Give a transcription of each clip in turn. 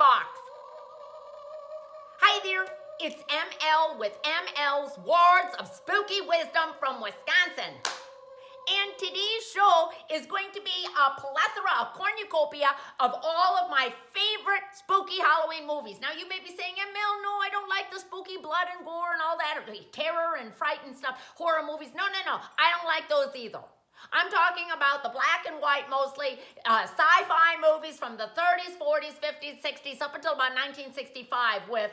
box. Hi there, it's ML with ML's Words of Spooky Wisdom from Wisconsin. And today's show is going to be a plethora, a cornucopia of all of my favorite spooky Halloween movies. Now you may be saying, ML, no, I don't like the spooky blood and gore and all that, or terror and fright and stuff, horror movies. No, I don't like those either. I'm talking about the black and white, mostly sci-fi movies from the 30s, 40s, 50s, 60s, up until about 1965 with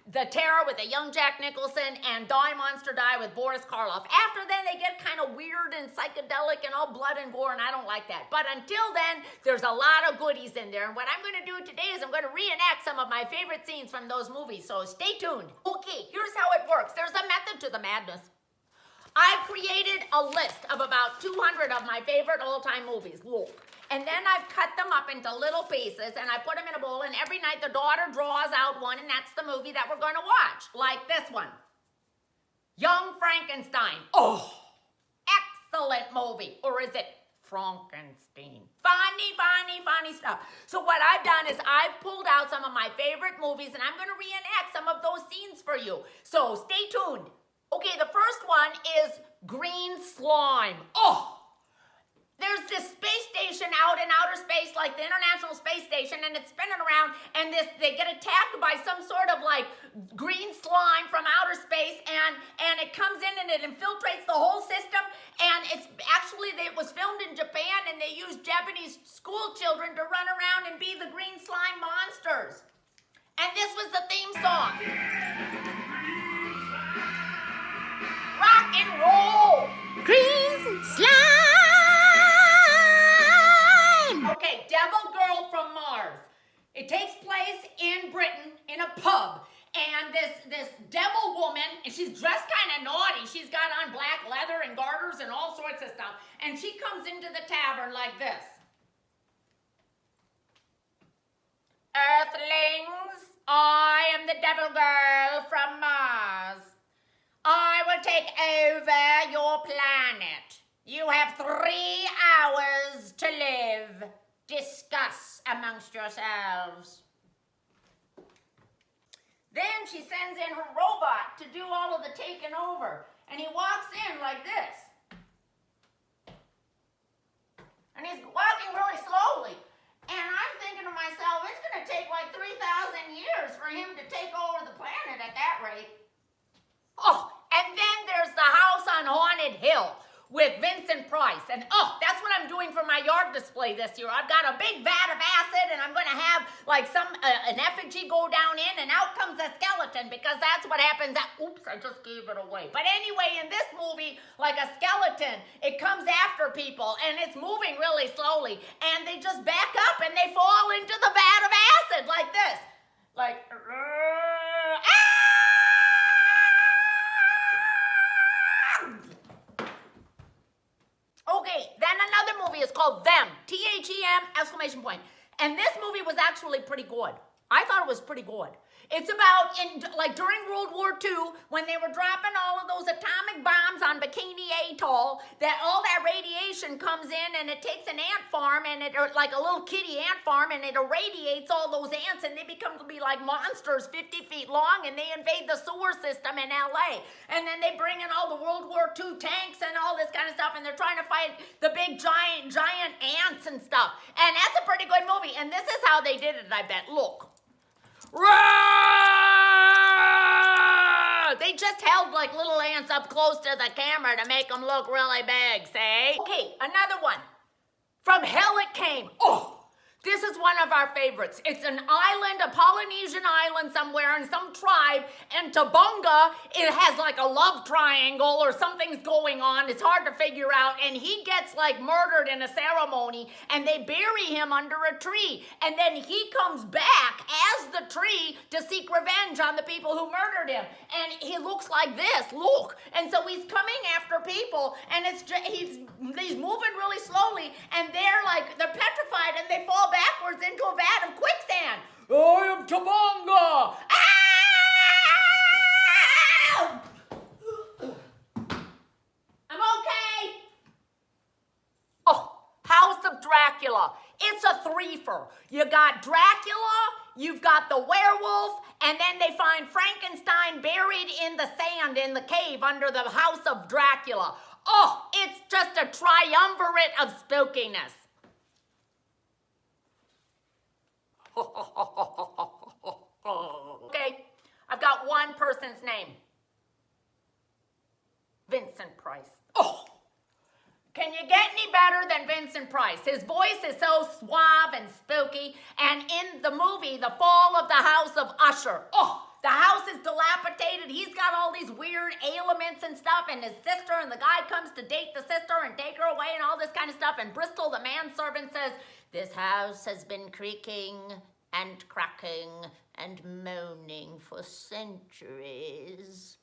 The Terror with a young Jack Nicholson and Die Monster Die with Boris Karloff. After then, they get kind of weird and psychedelic and all blood and gore, and I don't like that. But until then, there's a lot of goodies in there. And what I'm going to do today is I'm going to reenact some of my favorite scenes from those movies, so stay tuned. Okay, here's how it works. There's a method to the madness. I've created a list of about 200 of my favorite old-time movies. Look. And then I've cut them up into little pieces, and I put them in a bowl, and every night the daughter draws out one, and that's the movie that we're going to watch. Like this one. Young Frankenstein. Oh, excellent movie. Or is it Frankenstein? Funny stuff. So what I've done is I've pulled out some of my favorite movies, and I'm going to reenact some of those scenes for you. So stay tuned. Okay, the first one is green slime. Oh, there's this space station out in outer space, like the International Space Station, and it's spinning around, and they get attacked by some sort of like green slime from outer space, and it comes in and it infiltrates the whole system, and it was filmed in Japan, and they used Japanese school children to run around and be the green slime monsters. And this was the theme song. Rock and roll! Green slime! Okay, Devil Girl from Mars. It takes place in Britain in a pub. And this devil woman, and she's dressed kind of naughty. She's got on black leather and garters and all sorts of stuff. And she comes into the tavern like this. Earthlings, I am the Devil Girl from Mars. I will take over your planet. You have 3 hours to live. Discuss amongst yourselves. Then she sends in her robot to do all of the taking over. And he walks in like this. And he's walking really slowly. And I'm thinking to myself, it's going to take like 3,000 years for him to take over the planet at that rate. Oh, and then there's the House on Haunted Hill with Vincent Price. And oh, that's what I'm doing for my yard display this year. I've got a big vat of acid, and I'm going to have like an effigy go down in, and out comes a skeleton, because that's what happens. Oops, I just gave it away. But anyway, in this movie, like a skeleton, it comes after people, and it's moving really slowly, and they just back up, and they fall into the vat of acid like this. Like, Okay, then another movie is called Them, T-H-E-M! And this movie was actually pretty good. I thought it was pretty good. It's about, during World War II, when they were dropping all of those atomic bombs on Bikini Atoll, that all that radiation comes in, and it takes an ant farm, and like a little kitty ant farm, and it irradiates all those ants, and they become to be like monsters 50 feet long, and they invade the sewer system in LA. And then they bring in all the World War II tanks and all this kind of stuff, and they're trying to fight the big giant ants and stuff. And that's a pretty good movie. And this is how they did it, I bet. Look. They just held like little ants up close to the camera to make them look really big, see? Okay, another one. From Hell It Came. Oh, this is one of our favorites. It's an island, a Polynesian island somewhere in some tribe, and Tabunga, it has like a love triangle or something's going on. It's hard to figure out, and he gets like murdered in a ceremony, and they bury him under a tree, and then he comes back as the tree to seek revenge on the people who murdered him, and he looks like this, look, and so he's coming after people, and he's moving really slowly, and they're petrified, and they fall backwards into a vat of quicksand. I am Tabunga! I'm okay. Oh, House of Dracula. It's a threefer. You got Dracula, you've got the werewolf, and then they find Frankenstein buried in the sand in the cave under the house of Dracula. Oh, it's just a triumvirate of spookiness. Okay, I've got one person's name. Vincent Price. Oh, can you get any better than Vincent Price? His voice is so suave and spooky. And in the movie, The Fall of the House of Usher, oh, the house is dilapidated. He's got all these weird ailments and stuff, and his sister, and the guy comes to date the sister and take her away and all this kind of stuff. And Bristol, the manservant, says, "This house has been creaking and cracking and moaning for centuries."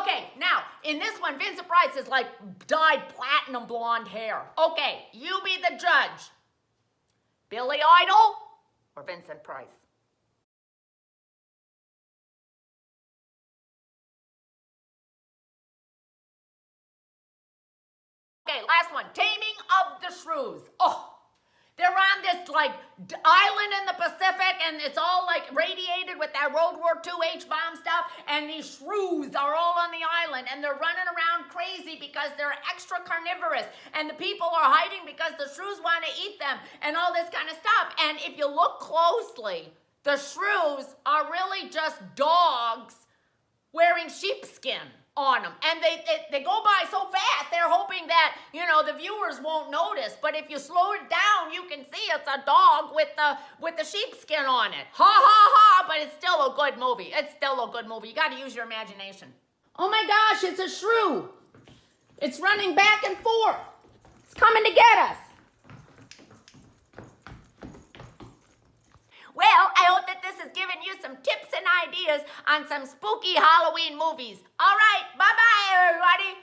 Okay, now, in this one, Vincent Price is like dyed platinum blonde hair. Okay, you be the judge. Billy Idol or Vincent Price? Okay, last one, Taming of the Shrews. Oh, they're on this like island in the Pacific, and it's all like radiated with that World War II H-bomb stuff, and these shrews are all on the island, and they're running around crazy because they're extra carnivorous, and the people are hiding because the shrews want to eat them, and all this kind of stuff. And if you look closely, the shrews are really just dogs wearing sheepskin on them, and they go by so fast, they're hoping that, you know, the viewers won't notice, but if you slow it down, you can see it's a dog with the sheepskin on it. Ha ha ha, but it's still a good movie. It's still a good movie. You got to use your imagination. Oh my gosh, it's a shrew. It's running back and forth. It's coming to get us. Well, I hope that this has given you some tips and ideas on some spooky Halloween movies. All right, bye-bye, everybody.